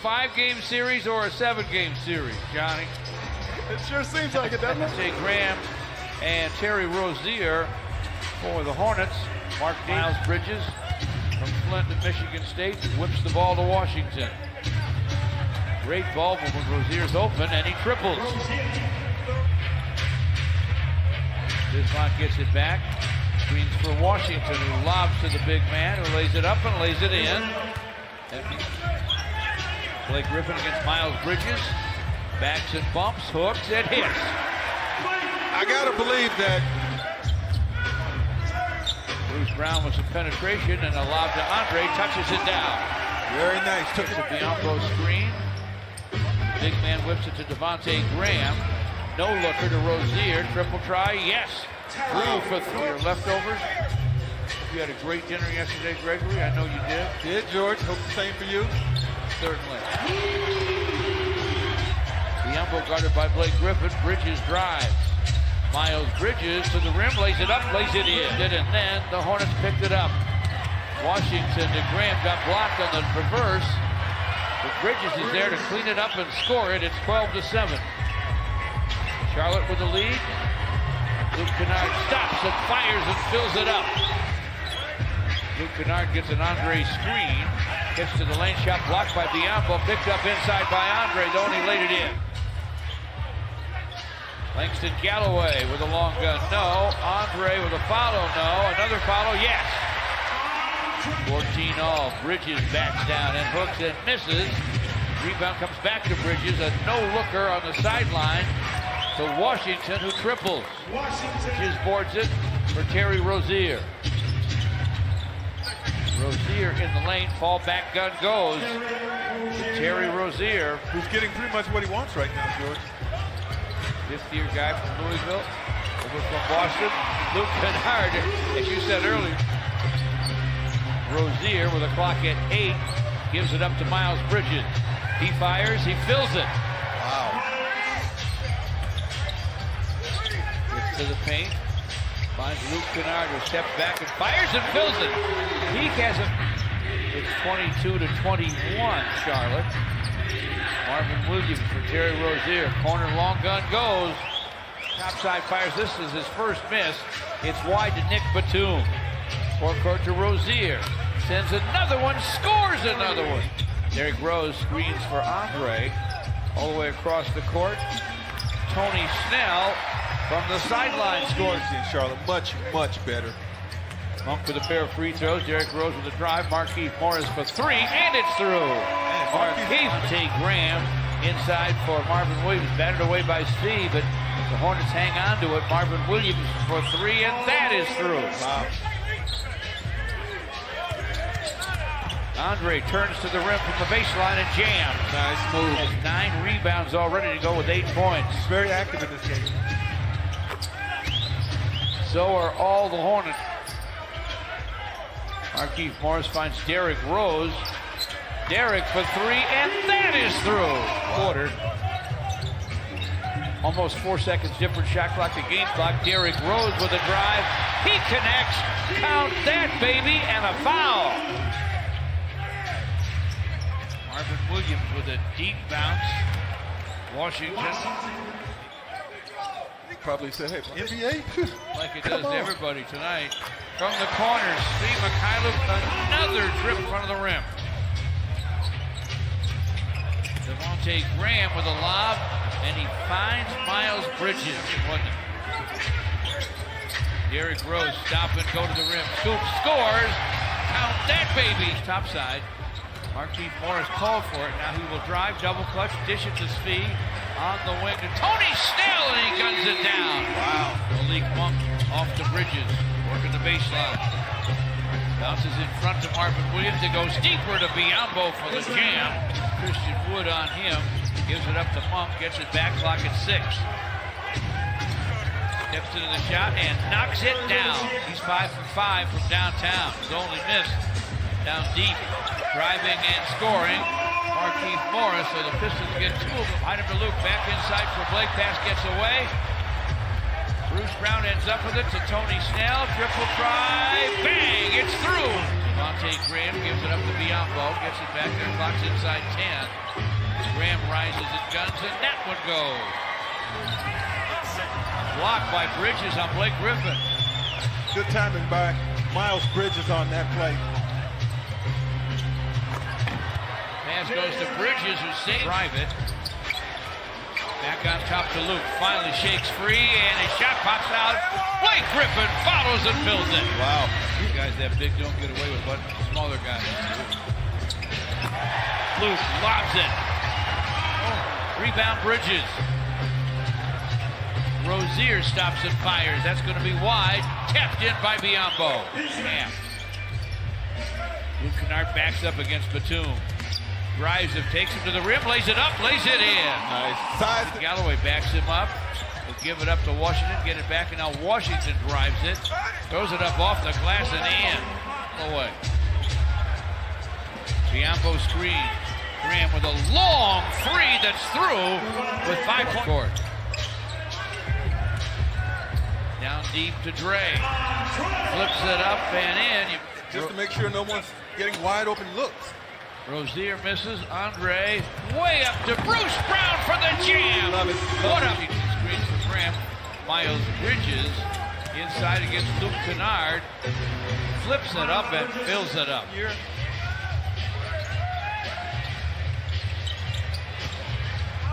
5-game series or a 7-game series, Johnny? It sure seems like it, doesn't it? Jay Graham and Terry Rozier for the Hornets. Miles Bridges from Flint at Michigan State whips the ball to Washington. Great ball when Rozier's open, and he triples. Bismarck gets it back. Screens for Washington, who lobs to the big man, who lays it up and lays it in. Blake Griffin against Miles Bridges. Backs and bumps, hooks, and hits. I gotta believe that. Bruce Brown with some penetration and a lob to Andre, touches it down. Very nice. Took the Bianco screen. Big man whips it to Devontae Graham. No looker to Rozier. Triple try, yes. Through for 3 leftovers. You had a great dinner yesterday, Gregory. I know you did. Did, George. Hope the same for you. Certainly. Bianco guarded by Blake Griffin. Bridges drives. Miles Bridges to the rim, lays it up, lays it in. And then the Hornets picked it up. Washington to Graham, got blocked on the reverse. But Bridges is there to clean it up and score it. It's 12-7. Charlotte with the lead. Luke Kennard stops and fires and fills it up. Luke Kennard gets an Andre screen. Gets to the lane, shot blocked by Bianco. Picked up inside by Andre, though, and he laid it in. Langston Galloway with a long gun, no. Andre with a follow, no. Another follow, yes. 14 all. Bridges backs down and hooks and misses. Rebound comes back to Bridges. A no-looker on the sideline to Washington, who triples. Bridges boards it for Terry Rozier. Rozier in the lane, fall back gun goes. Terry Rozier, who's getting pretty much what he wants right now, George. Fifth-year guy from Louisville, over from Boston. Luke Kennard, as you said earlier. Rozier with a clock at 8, gives it up to Miles Bridges. He fires, he fills it. Wow. Gets to the paint, finds Luke Kennard, who steps back and fires and fills it. He has it. It's 22-21, Charlotte. Marvin Williams for Terry Rozier. Corner long gun goes. Topside fires. This is his first miss. It's wide to Nick Batum. Forecourt to Rozier. Sends another one. Scores another one. Derrick Rose screens for Andre. All the way across the court. Tony Snell from the sideline scores. In Charlotte, much, much better. Monk with a pair of free throws. Derrick Rose with a drive. Markieff Morris for 3, and it's through. Markieff take Graham inside for Marvin Williams. Batted away by Steve, but the Hornets hang on to it. Marvin Williams for 3, and that is through. Wow. Andre turns to the rim from the baseline and jams. Nice move. Has 9 rebounds already to go with 8 points. He's very active in this game. So are all the Hornets. Markieff Morris finds Derrick Rose. Derrick for 3, and that is through. Quarter. Almost 4 seconds different shot clock to game clock. Derrick Rose with a drive. He connects. Count that, baby, and a foul. Marvin Williams with a deep bounce. Washington. He probably said, hey, NBA? Like it does to everybody tonight. From the corner, Steve Mikhailov, another trip in front of the rim. Devontae Graham with a lob, and he finds Miles Bridges. Derrick Rose stop and go to the rim. Scoop, scores. Count that, baby. Topside. Markieff Morris called for it. Now he will drive, double clutch, dish it to Speed. On the wing to Tony Snell, and he guns it down. Wow. Malik Monk off to Bridges, working the baseline. Bounces in front to Marvin Williams. It goes deeper to Biombo for the jam. Christian Wood on him. Gives it up to Monk, gets it back, clock at 6. Steps into the shot and knocks it down. He's 5 for 5 from downtown. His only miss down deep. Driving and scoring. Markieff Morris, so the Pistons get 2 of them. Heidemann to Luke, back inside for Blake. Pass gets away. Bruce Brown ends up with it to Tony Snell. Triple try. Bang! It's through. Graham gives it up to Biombo, gets it back there, clock's inside 10. Graham rises and guns, and that one goes. Blocked by Bridges on Blake Griffin. Good timing by Miles Bridges on that play. Pass goes to Bridges, who saves. Drive it. Back on top to Luke. Finally shakes free, and his shot pops out. Blake Griffin follows and fills it. Wow. These guys that big don't get away with what smaller guys. Luke lobs it. Rebound Bridges. Rozier stops and fires. That's going to be wide. Tapped in by Biombo. Yeah. Luke Kennard backs up against Batum. Drives him, takes him to the rim, lays it up, lays it in. Nice. Size. Galloway backs him up. He'll give it up to Washington, get it back, and now Washington drives it. Throws it up off the glass and in. Away. Biombo screen. Graham with a long three that's through with 5 points. Court. Down deep to Dre. Flips it up and in. Just to make sure no one's getting wide open looks. Rozier misses. Andre way up to Bruce Brown for the jam. Love it. What up? Screens for Graham. Miles Bridges inside against Luke Kennard. Flips it up and fills it up.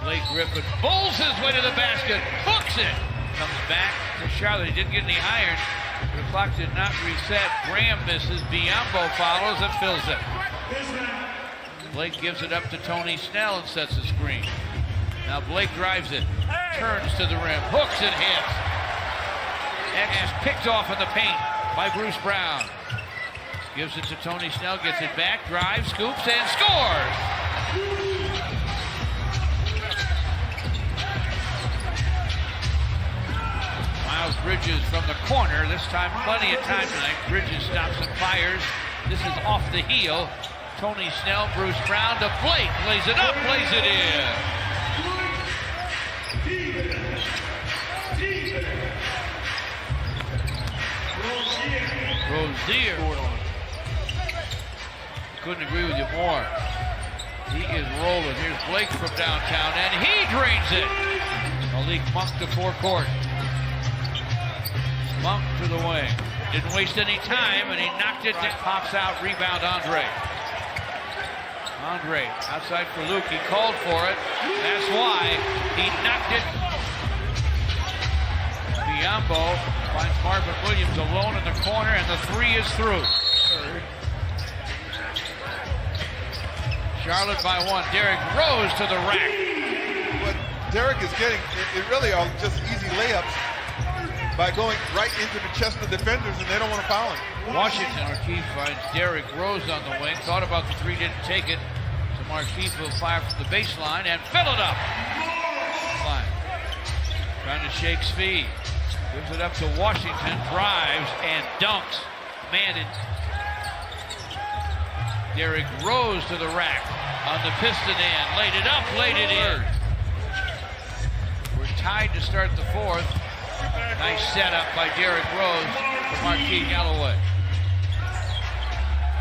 Blake Griffin bowls his way to the basket. Hooks it. Comes back to Charlotte. He didn't get any iron. The clock did not reset. Graham misses. Biombo follows and fills it. Blake gives it up to Tony Snell and sets the screen. Now Blake drives it, turns to the rim, hooks and hits. And picked off in the paint by Bruce Brown. Gives it to Tony Snell, gets it back, drives, scoops, and scores! Miles Bridges from the corner, this time plenty of time tonight. Bridges stops and fires. This is off the heel. Tony Snell, Bruce Brown to Blake, lays it up, lays it in. Rozier. Couldn't agree with you more. He is rolling. Here's Blake from downtown, and he drains it. Malik Monk to forecourt. Monk to the wing. Didn't waste any time, and he knocked it. It pops out. Rebound, Andre. Andre outside for Luke. He called for it. That's why he knocked it. Biombo finds Marvin Williams alone in the corner, and the three is through. Charlotte by one. Derrick Rose to the rack. What Derrick is getting, it really are just easy layups by going right into the chest of defenders, and they don't want to foul him. Washington, Markieff finds Derrick Rose on the wing. Thought about the three, didn't take it. So Markieff will fire from the baseline and fill it up. Line. Trying to shake speed. Gives it up to Washington, drives and dunks. Man, Derrick Rose to the rack on the piston end. Laid it up, laid it in. We're tied to start the fourth. Nice setup by Derrick Rose for Marquis Galloway.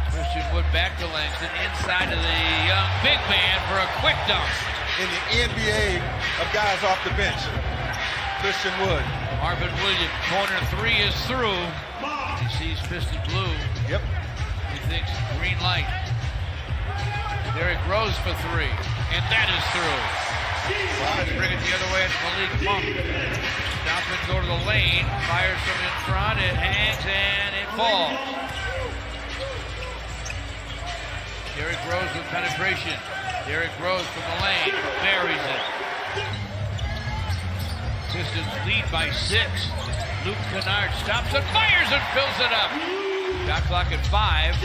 Christian Wood back to Langston, inside of the young big man for a quick dunk. In the NBA of guys off the bench, Christian Wood. Marvin Williams, corner three is through. He sees Piston blue. Yep. He thinks green light. Derrick Rose for three, and that is through. Wow, to bring it the other way, it's Malik Monk. Stop and go to the lane, fires from in front, it hangs and it falls. Derrick Rose with penetration. Derrick Rose from the lane, buries it. Pistons lead by 6. Luke Kennard stops and fires and fills it up. Shot clock at 5.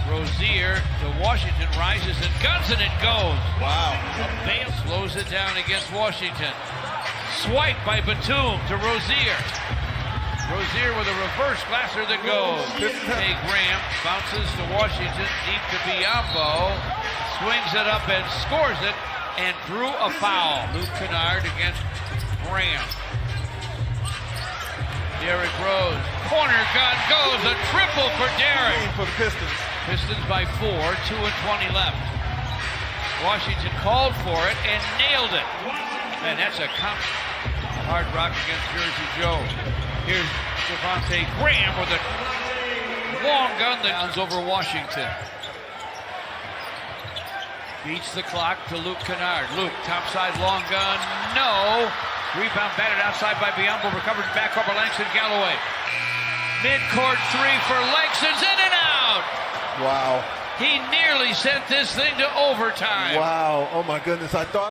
Rozier to Washington, rises and guns, and it goes. Wow. Bale slows it down against Washington. Swipe by Batum to Rozier. Rozier with a reverse glasser that goes. Hey, Graham bounces to Washington, deep to Biombo. Swings it up and scores it, and drew a foul. Luke Kennard against Graham. Derrick Rose, corner gun goes, a triple for Derrick. For the Pistons. Pistons by 4, 2:20 left. Washington called for it and nailed it. Man, that's a hard rock against Jersey Joe. Here's Devontae Graham with a long gun that runs over Washington. Beats the clock to Luke Kennard. Luke, topside long gun, no. Rebound batted outside by Biyombo, recovered back over Langston Galloway. Midcourt three for Langston's in and out. Wow. He nearly sent this thing to overtime. Wow. Oh my goodness. I thought